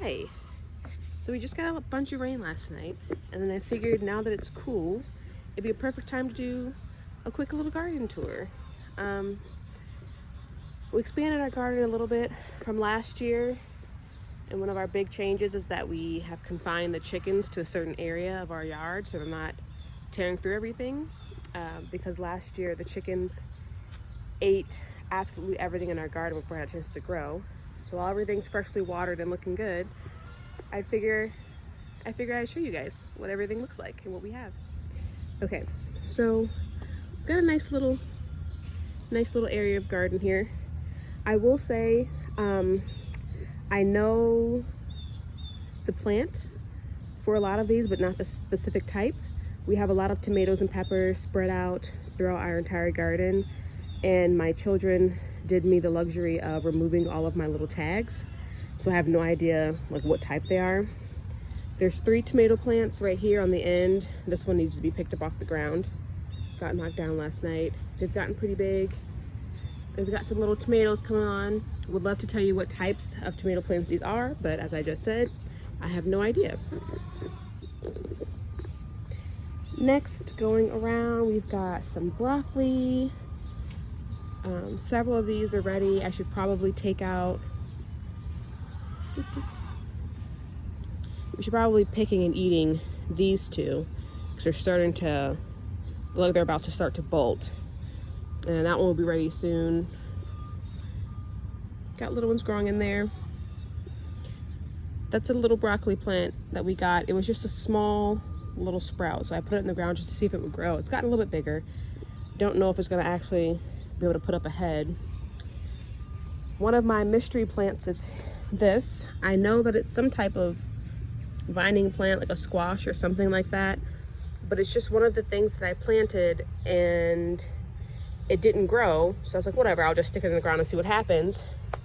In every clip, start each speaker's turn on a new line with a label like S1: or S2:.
S1: Hi. So we just got a bunch of rain last night, and then I figured now that it's cool, it'd be a perfect time to do a quick little garden tour. We expanded our garden a little bit from last year, and one of our big changes is that we have confined the chickens to a certain area of our yard so they're not tearing through everything, because last year the chickens ate absolutely everything in our garden before it had a chance to grow. So while everything's freshly watered and looking good, I figure I'd show you guys what everything looks like and what we have. Okay, so we've got a nice little area of garden here. I will say, I know the plant for a lot of these, but not the specific type. We have a lot of tomatoes and peppers spread out throughout our entire garden, and my children did me the luxury of removing all of my little tags, so I have no idea like what type they are. There's 3 tomato plants right here on the end. This one needs to be picked up off the ground. Got knocked down last night. They've gotten pretty big. They've got some little tomatoes coming on. Would love to tell you what types of tomato plants these are, but as I just said, I have no idea. Next, going around, we've got some broccoli. Several of these are ready. I should probably take out. We should probably be picking and eating these two because they're starting to look like they're about to start to bolt. And that one will be ready soon. Got little ones growing in there. That's a little broccoli plant that we got. It was just a small little sprout, so I put it in the ground just to see if it would grow. It's gotten a little bit bigger. Don't know if it's gonna actually be able to put up a head. One of my mystery plants is this. I know that it's some type of vining plant, like a squash or something like that, but it's just one of the things that I planted and it didn't grow, so I was like, whatever, I'll just stick it in the ground and see what happens.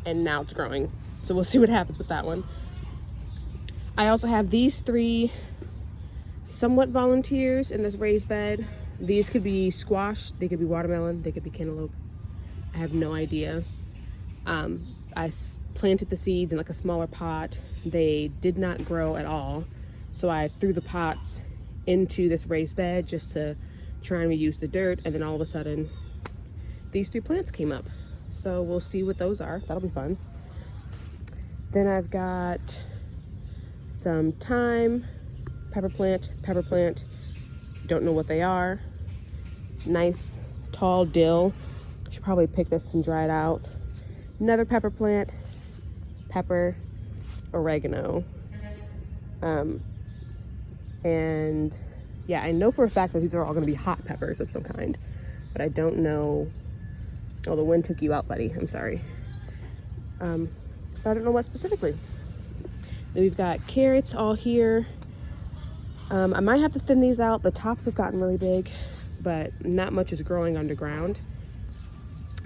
S1: And now it's growing, so we'll see what happens with that one. I also have these 3 somewhat volunteers in this raised bed. These could be squash, they could be watermelon, they could be cantaloupe. I have no idea. I planted the seeds in like a smaller pot. They did not grow at all, so I threw the pots into this raised bed just to try and reuse the dirt, and then all of a sudden these 3 plants came up. So we'll see what those are. That'll be fun. Then I've got some thyme, pepper plant. Don't know what they are. Nice tall dill. Should probably pick this and dry it out. Another pepper plant, pepper, oregano. And yeah, I know for a fact that these are all gonna be hot peppers of some kind, but I don't know. Oh, the wind took you out, buddy. I'm sorry. But I don't know what specifically. Then we've got carrots all here. I might have to thin these out. The tops have gotten really big, but not much is growing underground.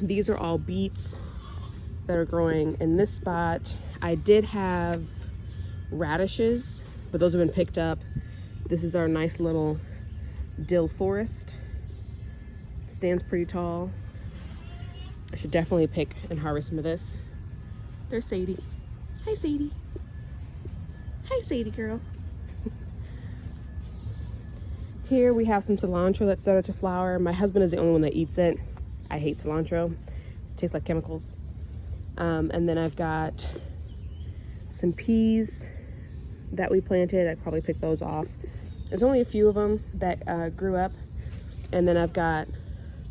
S1: These are all beets that are growing in this spot. I did have radishes, but those have been picked up. This is our nice little dill forest. It stands pretty tall. I should definitely pick and harvest some of this. There's Sadie. Hi, Sadie. Hi, Sadie girl. Here we have some cilantro that started to flower. My husband is the only one that eats it. I hate cilantro. It tastes like chemicals. And then I've got some peas that we planted. I'd probably pick those off. There's only a few of them that grew up. And then I've got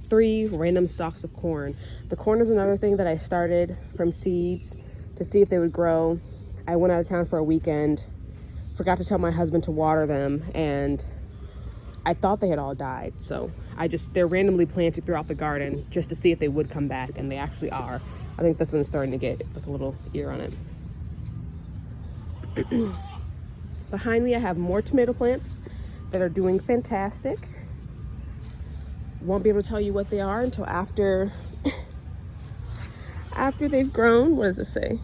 S1: 3 random stalks of corn. The corn is another thing that I started from seeds to see if they would grow. I went out of town for a weekend, forgot to tell my husband to water them, and I thought they had all died. So they're randomly planted throughout the garden just to see if they would come back, and they actually are. I think this one's starting to get like a little ear on it. Behind me I have more tomato plants that are doing fantastic. Won't be able to tell you what they are until after they've grown. What does this say?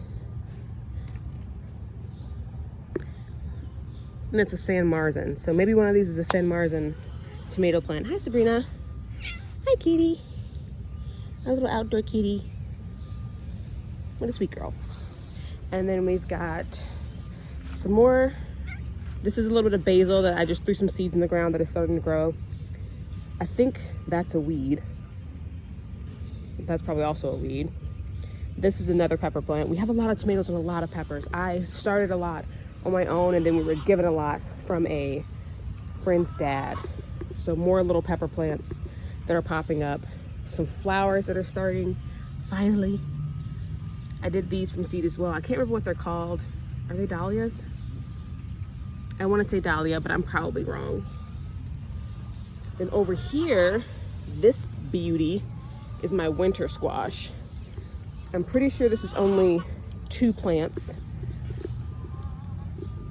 S1: And it's a San Marzan. So maybe one of these is a San Marzan tomato plant. Hi, Sabrina. Hi, kitty. Our little outdoor kitty. What a sweet girl. And then we've got Some more. This is a little bit of basil that I just threw some seeds in the ground that is starting to grow. I think that's a weed. That's probably also a weed. This is another pepper plant. We have a lot of tomatoes and a lot of peppers. I started a lot on my own, and then we were given a lot from a friend's dad. So more little pepper plants that are popping up. Some flowers that are starting, finally. I did these from seed as well. I can't remember what they're called. Are they dahlias? I want to say dahlia, but I'm probably wrong. Then over here, this beauty is my winter squash. I'm pretty sure this is only 2 plants,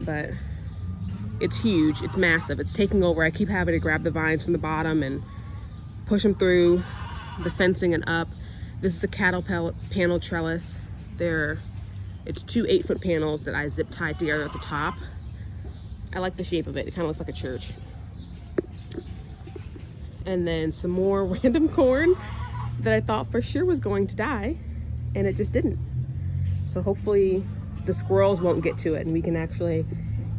S1: but it's huge, it's massive, it's taking over. I keep having to grab the vines from the bottom and push them through the fencing and up. This is a cattle panel trellis. It's 2 8-foot panels that I zip tied together at the top. I like the shape of it. It kind of looks like a church. And then some more random corn that I thought for sure was going to die, and it just didn't. So hopefully the squirrels won't get to it and we can actually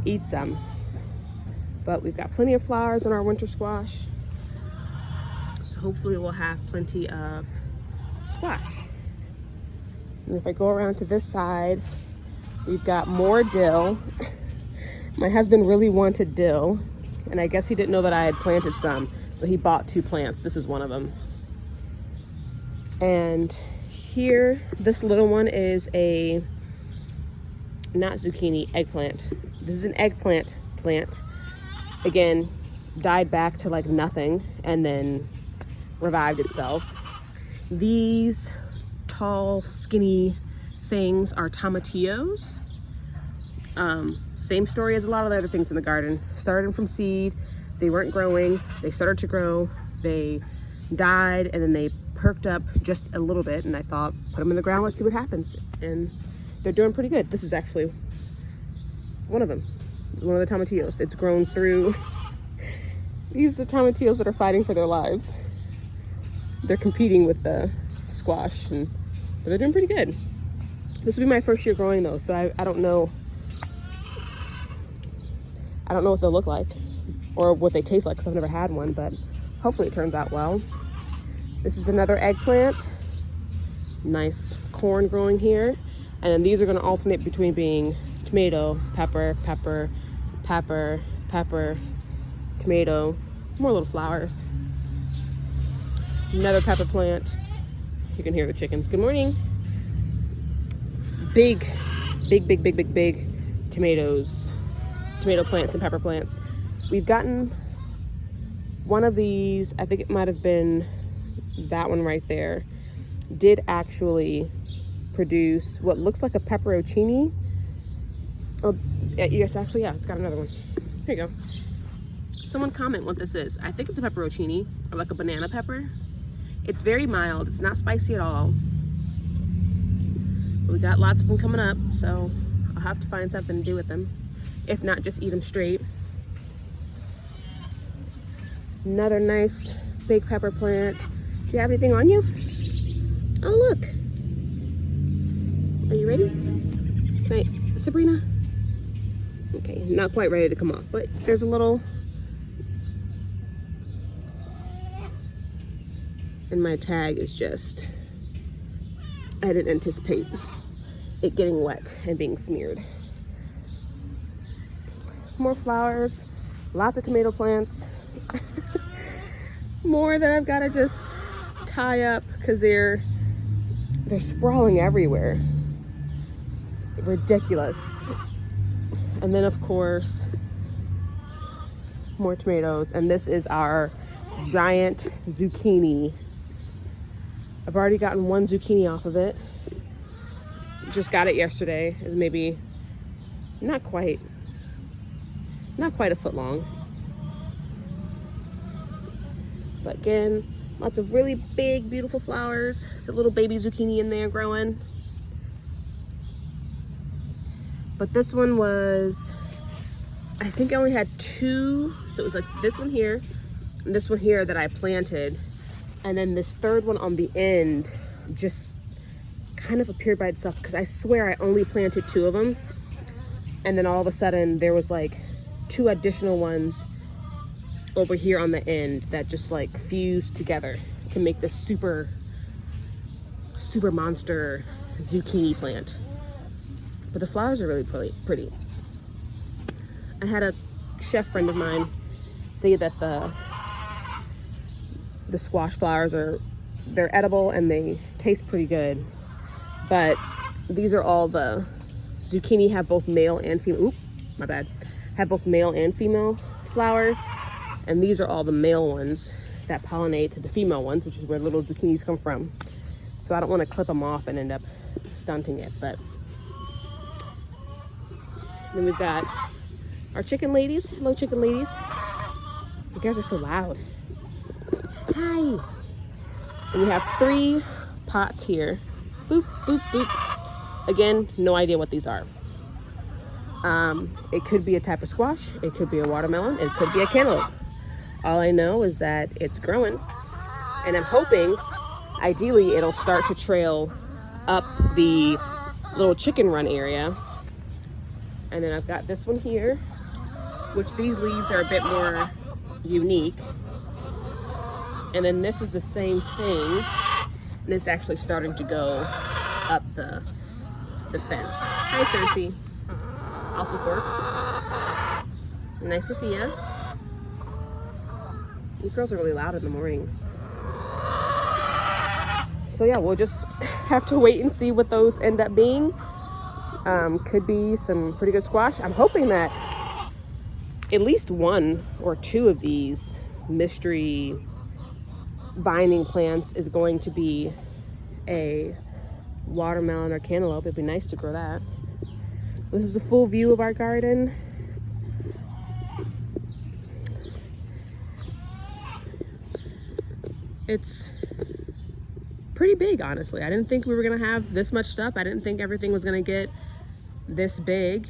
S1: eat some. But we've got plenty of flowers on our winter squash. So hopefully we'll have plenty of squash. And if I go around to this side, we've got more dill. My husband really wanted dill, and I guess he didn't know that I had planted some. So he bought 2 plants. This is one of them. And here, this little one is a, not zucchini, eggplant. This is an eggplant plant. Again, died back to like nothing and then revived itself. These tall, skinny things are tomatillos. Same story as a lot of the other things in the garden. Started from seed, they weren't growing, they started to grow, they died, and then they perked up just a little bit, and I thought, put them in the ground, let's see what happens. And they're doing pretty good. This is actually one of them, one of the tomatillos. It's grown through. These are tomatillos that are fighting for their lives. They're competing with the squash, but they're doing pretty good. This will be my first year growing those, so I don't know. I don't know what they'll look like or what they taste like because I've never had one, but hopefully it turns out well. This is another eggplant. Nice corn growing here. And then these are going to alternate between being tomato, pepper, pepper, pepper, pepper, tomato, more little flowers. Another pepper plant. You can hear the chickens. Good morning. Big tomatoes, tomato plants and pepper plants. We've gotten one of these, I think it might have been that one right there, did actually produce what looks like a pepperoncini. Oh, yes, actually, yeah, it's got another one. Here you go. Someone comment what this is. I think it's a pepperoncini, or like a banana pepper. It's very mild, it's not spicy at all. We got lots of them coming up, so I'll have to find something to do with them. If not, just eat them straight. Another nice big pepper plant. Do you have anything on you? Oh, look. Are you ready? Wait, Sabrina? Okay, not quite ready to come off, but there's a little. And my tag is just, I didn't anticipate it getting wet and being smeared. More flowers, lots of tomato plants. More that I've got to just tie up because they're sprawling everywhere. It's ridiculous. And then of course, more tomatoes. And this is our giant zucchini. I've already gotten one zucchini off of it. Just got it yesterday. It was maybe not quite a foot long. But again, lots of really big, beautiful flowers. There's a little baby zucchini in there growing. But this one was, I think I only had 2. So it was like this one here and this one here that I planted. And then this third one on the end just kind of appeared by itself because I swear I only planted 2 of them. And then all of a sudden there was like 2 additional ones over here on the end that just like fused together to make this super monster zucchini plant. But the flowers are really pretty. I had a chef friend of mine say that the squash flowers they're edible and they taste pretty good, but these are all the zucchini have both male and female. Oop, my bad. Have both male and female flowers, and these are all the male ones that pollinate the female ones, which is where little zucchinis come from. So I don't want to clip them off and end up stunting it. But then we've got our chicken ladies. Hello, chicken ladies. You guys are so loud. Hi. And we have 3 pots here. Boop, boop, boop. Again, no idea what these are. It could be a type of squash. It could be a watermelon. It could be a cantaloupe. All I know is that it's growing. And I'm hoping, ideally, it'll start to trail up the little chicken run area. And then I've got this one here, which these leaves are a bit more unique. And then this is the same thing, and it's actually starting to go up the fence. Hi, Cersei. Also Fork. Nice to see ya. You girls are really loud in the morning. So yeah, we'll just have to wait and see what those end up being. Could be some pretty good squash. I'm hoping that at least 1 or 2 of these mystery binding plants is going to be a watermelon or cantaloupe. It'd be nice to grow that. This is a full view of our garden. It's pretty big, honestly. I didn't think we were gonna have this much stuff. I didn't think everything was gonna get this big.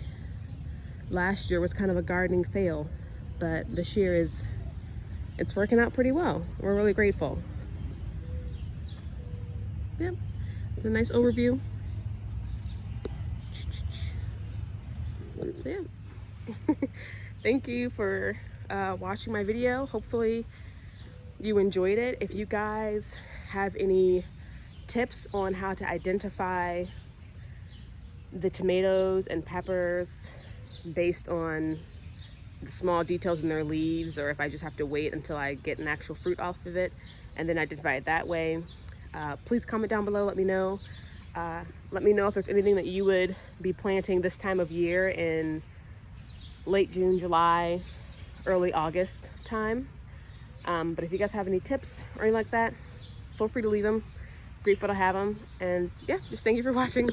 S1: Last year was kind of a gardening fail, but this year it's working out pretty well. We're really grateful. Yep, it's a nice overview. So yeah, thank you for watching my video. Hopefully you enjoyed it. If you guys have any tips on how to identify the tomatoes and peppers based on the small details in their leaves, or if I just have to wait until I get an actual fruit off of it and then identify it that way, please comment down below. Let me know. Let me know if there's anything that you would be planting this time of year in late June, July, early August time. But if you guys have any tips or anything like that, feel free to leave them. Grateful to have them. And yeah, just thank you for watching.